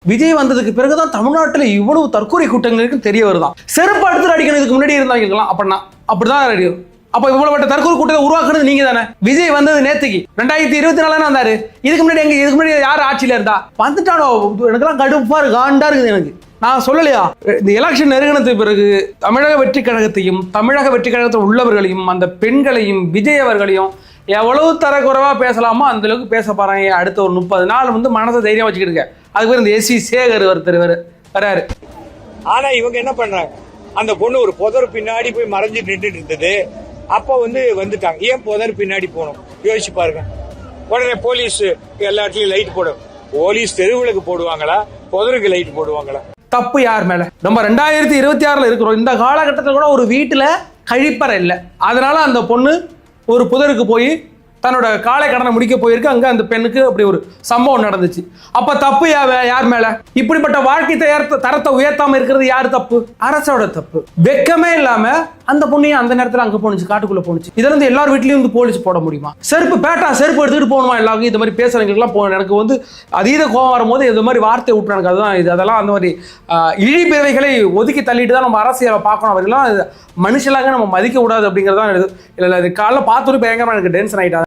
விஜய் வந்ததுக்கு பிறகுதான் தமிழ்நாட்டில் இவ்வளவு தற்கொலை கூட்டங்கள் இருக்குன்னு தெரிய வருதான். செருப்பு அடுத்து அடிக்கணும் இதுக்கு முன்னாடி இருந்தாங்க அப்படின்னா அப்படிதான். அப்ப இவ்வளவு தற்கொலை கூட்டத்தை உருவாக்குறது நீங்க தானே. விஜய் வந்தது நேத்துக்கு 2024 வந்தாரு. இதுக்கு முன்னாடி யார் ஆட்சியில இருந்தா வந்துட்டானோ எனக்குலாம் கடுப்பா இருக்கு, காண்டா இருக்குது எனக்கு. நான் சொல்லலையா இந்த எலெக்ஷன் நெருங்கினதுக்கு பிறகு தமிழக வெற்றி கழகத்தையும் தமிழக வெற்றி கழகத்தில் உள்ளவர்களையும் அந்த பெண்களையும் விஜய் அவர்களையும் எவ்வளவு தரக்குறைவா பேசலாமோ அந்த அளவுக்கு பேச பாருங்க. அடுத்த ஒரு 30 நாள் வந்து மனசை தைரியம் வச்சுக்கிட்டு அதுக்கு பேர் இந்த எஸ்வி சேகர் ஒருத்தர் வராரு. ஆனா இவங்க என்ன பண்றாங்க, அந்த பொண்ணு ஒரு புதர் பின்னாடி போய் மறைஞ்சு நின்றுட்டு இருந்தது. அப்ப வந்துட்டாங்க. ஏன் புதர் பின்னாடி போகணும் யோசிச்சு பாருங்க. உடனே போலீஸ் எல்லா இடத்துலயும் லைட் போடும். போலீஸ் தெருவுகளுக்கு போடுவாங்களா, புதருக்கு லைட் போடுவாங்களா? தப்பு யார் மேல? நம்ம 2026 இருக்கிறோம். இந்த காலகட்டத்தில் கூட ஒரு வீட்டுல கழிப்பறை இல்லை, அதனால அந்த பொண்ணு ஒரு புதருக்கு போய் தன்னோட காலை கடனை முடிக்க போயிருக்கு. அங்க அந்த பெண்ணுக்கு அப்படி ஒரு சம்பவம் நடந்துச்சு. அப்ப தப்பு யார் மேல? இப்படிப்பட்ட வாழ்க்கை தரத்தை உயர்த்தாம இருக்கிறது யாரு தப்பு? அரசோட தப்பு. வெக்கமே இல்லாம அந்த பொண்ணையும் அந்த நேரத்தில் அங்க போனுச்சு, காட்டுக்குள்ள போனுச்சு. இதுல இருந்து எல்லார் வீட்லயும் வந்து போலீஸ் போட முடியுமா? செருப்பு எடுத்துட்டு போகணுமா? எல்லாருக்கும் இந்த மாதிரி பேசுறவங்களுக்குலாம் எனக்கு வந்து அதீத கோபம் வரும்போது இந்த மாதிரி வார்த்தை விட்டு எனக்கு அதுதான் இது. அதெல்லாம் அந்த மாதிரி இழிபிறவைகளை ஒதுக்கி தள்ளிட்டு தான் நம்ம அரசியலை பார்க்கணும். அவரெல்லாம் மனுஷலாக நம்ம மதிக்க கூடாது அப்படிங்கிறதான். இல்லை இது காலைல பார்த்தோன்னு பயங்கரமா எனக்கு டென்ஷன் ஆயிட்டா.